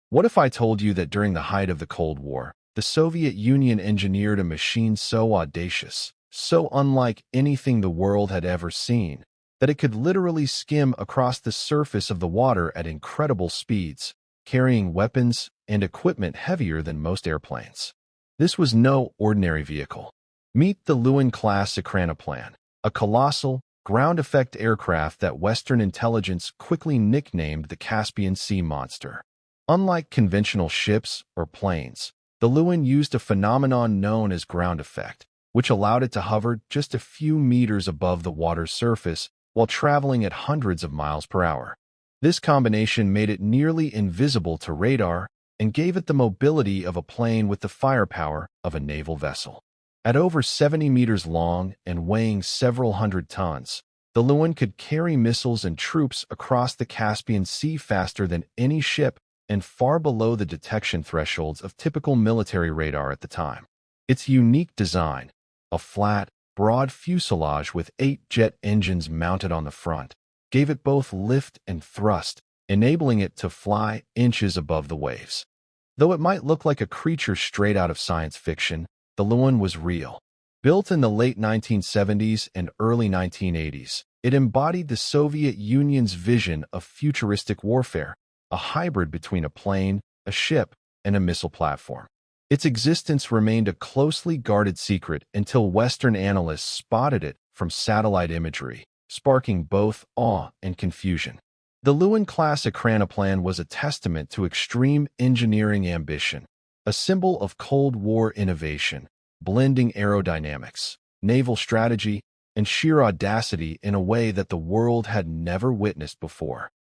What if I told you that during the height of the Cold War, the Soviet Union engineered a machine so audacious, so unlike anything the world had ever seen, that it could literally skim across the surface of the water at incredible speeds, carrying weapons and equipment heavier than most airplanes? This was no ordinary vehicle. Meet the lun-class ekranoplan, a colossal, ground-effect aircraft that Western intelligence quickly nicknamed the Caspian Sea Monster. Unlike conventional ships or planes, the lun used a phenomenon known as ground effect, which allowed it to hover just a few meters above the water's surface while traveling at hundreds of miles per hour. This combination made it nearly invisible to radar and gave it the mobility of a plane with the firepower of a naval vessel. At over 70 meters long and weighing several hundred tons, the lun could carry missiles and troops across the Caspian Sea faster than any ship and far below the detection thresholds of typical military radar at the time. Its unique design, a flat, broad fuselage with 8 jet engines mounted on the front, gave it both lift and thrust, enabling it to fly inches above the waves. Though it might look like a creature straight out of science fiction, the lun was real. Built in the late 1970s and early 1980s, it embodied the Soviet Union's vision of futuristic warfare, a hybrid between a plane, a ship, and a missile platform. Its existence remained a closely guarded secret until Western analysts spotted it from satellite imagery, sparking both awe and confusion. The lun-class ekranoplan was a testament to extreme engineering ambition, a symbol of Cold War innovation, blending aerodynamics, naval strategy, and sheer audacity in a way that the world had never witnessed before.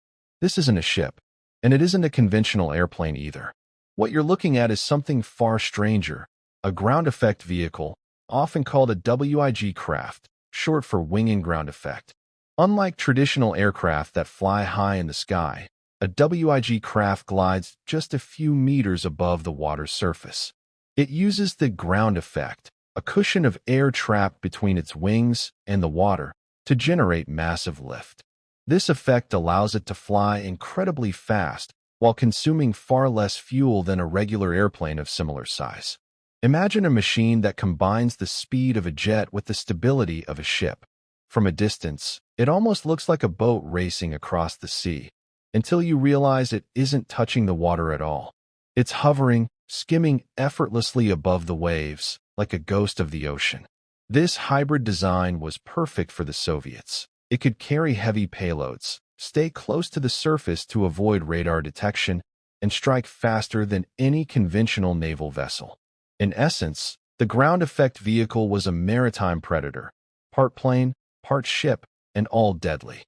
This isn't a ship, and it isn't a conventional airplane either. What you're looking at is something far stranger, a ground effect vehicle, often called a WIG craft, short for wing and ground effect. Unlike traditional aircraft that fly high in the sky, a WIG craft glides just a few meters above the water's surface. It uses the ground effect, a cushion of air trapped between its wings and the water, to generate massive lift. This effect allows it to fly incredibly fast while consuming far less fuel than a regular airplane of similar size. Imagine a machine that combines the speed of a jet with the stability of a ship. From a distance, it almost looks like a boat racing across the sea, until you realize it isn't touching the water at all. It's hovering, skimming effortlessly above the waves, like a ghost of the ocean. This hybrid design was perfect for the Soviets. It could carry heavy payloads, stay close to the surface to avoid radar detection, and strike faster than any conventional naval vessel. In essence, the ground effect vehicle was a maritime predator, part plane, part ship, and all deadly.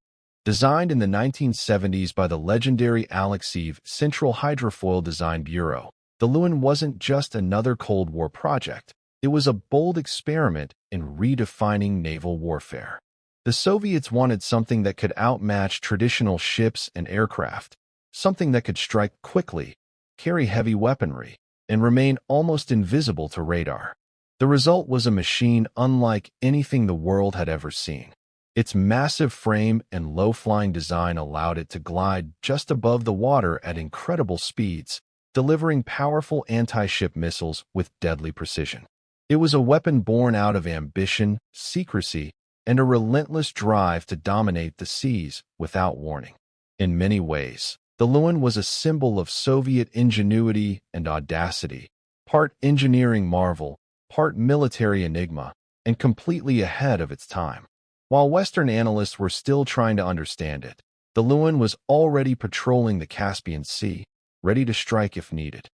Designed in the 1970s by the legendary Alexeyev Central Hydrofoil Design Bureau, the lun wasn't just another Cold War project. It was a bold experiment in redefining naval warfare. The Soviets wanted something that could outmatch traditional ships and aircraft, something that could strike quickly, carry heavy weaponry, and remain almost invisible to radar. The result was a machine unlike anything the world had ever seen. Its massive frame and low-flying design allowed it to glide just above the water at incredible speeds, delivering powerful anti-ship missiles with deadly precision. It was a weapon born out of ambition, secrecy, and a relentless drive to dominate the seas without warning. In many ways, the lun was a symbol of Soviet ingenuity and audacity, part engineering marvel, part military enigma, and completely ahead of its time. While Western analysts were still trying to understand it, the lun was already patrolling the Caspian Sea, ready to strike if needed.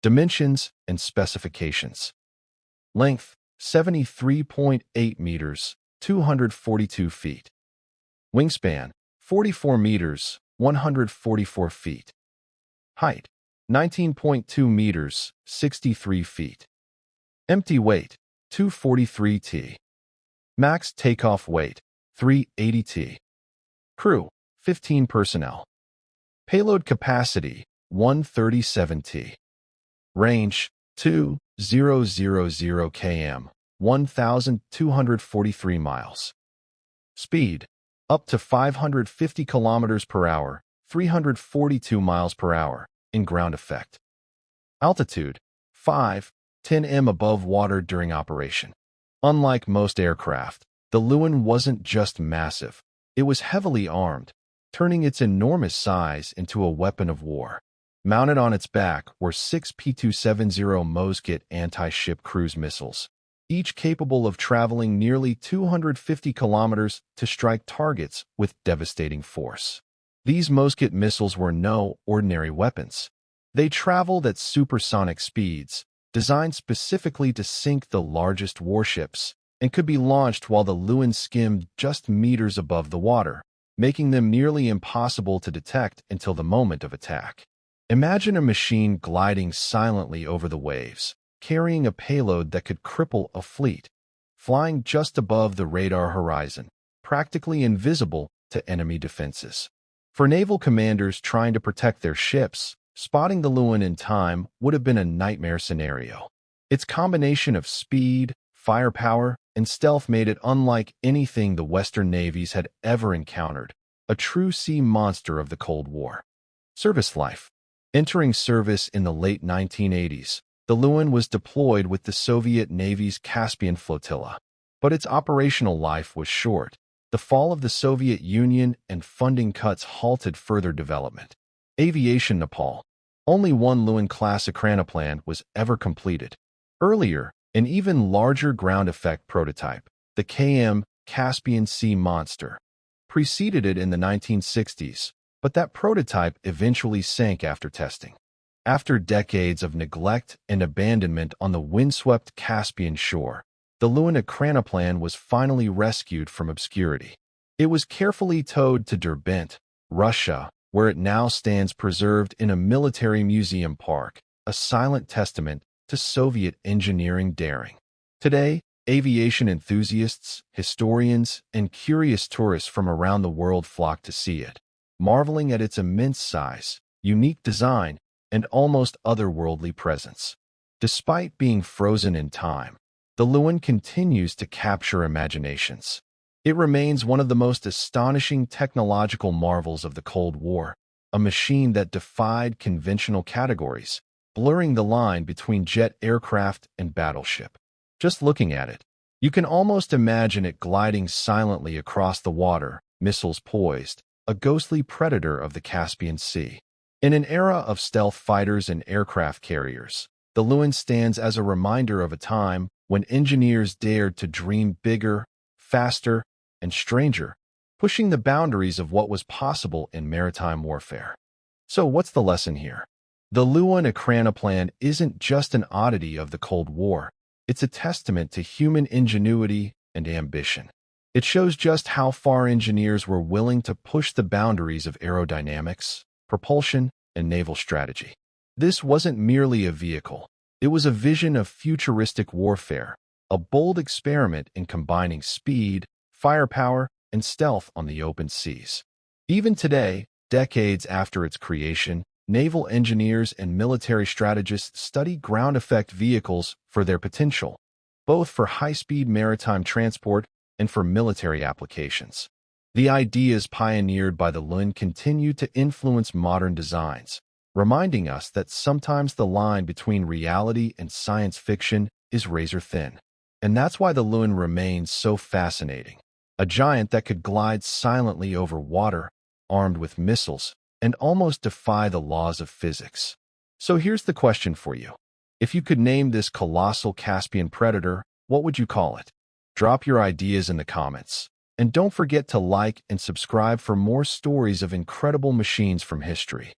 Dimensions and specifications. Length, 73.8 meters, 242 feet. Wingspan, 44 meters, 144 feet. Height, 19.2 meters, 63 feet. Empty weight, 243 t. Max takeoff weight, 380 t. Crew, 15 personnel. Payload capacity, 137 t. Range, 2,000 km, 1,243 miles. Speed, up to 550 kilometers per hour, 342 miles per hour, in ground effect. Altitude 5–10 m above water during operation. Unlike most aircraft, the Lun wasn't just massive, it was heavily armed, turning its enormous size into a weapon of war. Mounted on its back were 6 P-270 Mosquet anti-ship cruise missiles, each capable of traveling nearly 250 kilometers to strike targets with devastating force. These Mosquet missiles were no ordinary weapons. They traveled at supersonic speeds, designed specifically to sink the largest warships, and could be launched while the Lun skimmed just meters above the water, making them nearly impossible to detect until the moment of attack. Imagine a machine gliding silently over the waves, carrying a payload that could cripple a fleet, flying just above the radar horizon, practically invisible to enemy defenses. For naval commanders trying to protect their ships, spotting the Lun in time would have been a nightmare scenario. Its combination of speed, firepower, and stealth made it unlike anything the Western navies had ever encountered, a true sea monster of the Cold War. Service life. Entering service in the late 1980s, the Lun was deployed with the Soviet Navy's Caspian flotilla. But its operational life was short. The fall of the Soviet Union and funding cuts halted further development. Aviation Nepal. Only one lun-class ekranoplan was ever completed. Earlier, an even larger ground effect prototype, the Caspian Sea Monster, preceded it in the 1960s, but that prototype eventually sank after testing. After decades of neglect and abandonment on the windswept Caspian shore, the Lun ekranoplan was finally rescued from obscurity. It was carefully towed to Derbent, Russia, where it now stands preserved in a military museum park, a silent testament to Soviet engineering daring. Today, aviation enthusiasts, historians, and curious tourists from around the world flock to see it, marveling at its immense size, unique design, and almost otherworldly presence. Despite being frozen in time, the Lun continues to capture imaginations. It remains one of the most astonishing technological marvels of the Cold War, a machine that defied conventional categories, blurring the line between jet aircraft and battleship. Just looking at it, you can almost imagine it gliding silently across the water, missiles poised, a ghostly predator of the Caspian Sea. In an era of stealth fighters and aircraft carriers, the Lun stands as a reminder of a time when engineers dared to dream bigger, faster, and stranger, pushing the boundaries of what was possible in maritime warfare. So what's the lesson here? The Lun ekranoplan isn't just an oddity of the Cold War. It's a testament to human ingenuity and ambition. It shows just how far engineers were willing to push the boundaries of aerodynamics, propulsion, and naval strategy. This wasn't merely a vehicle. It was a vision of futuristic warfare, a bold experiment in combining speed, firepower, and stealth on the open seas. Even today, decades after its creation, naval engineers and military strategists study ground effect vehicles for their potential, both for high-speed maritime transport and for military applications. The ideas pioneered by the Lun continue to influence modern designs, reminding us that sometimes the line between reality and science fiction is razor thin. And that's why the Lun remains so fascinating. A giant that could glide silently over water, armed with missiles, and almost defy the laws of physics. So here's the question for you. If you could name this colossal Caspian predator, what would you call it? Drop your ideas in the comments. And don't forget to like and subscribe for more stories of incredible machines from history.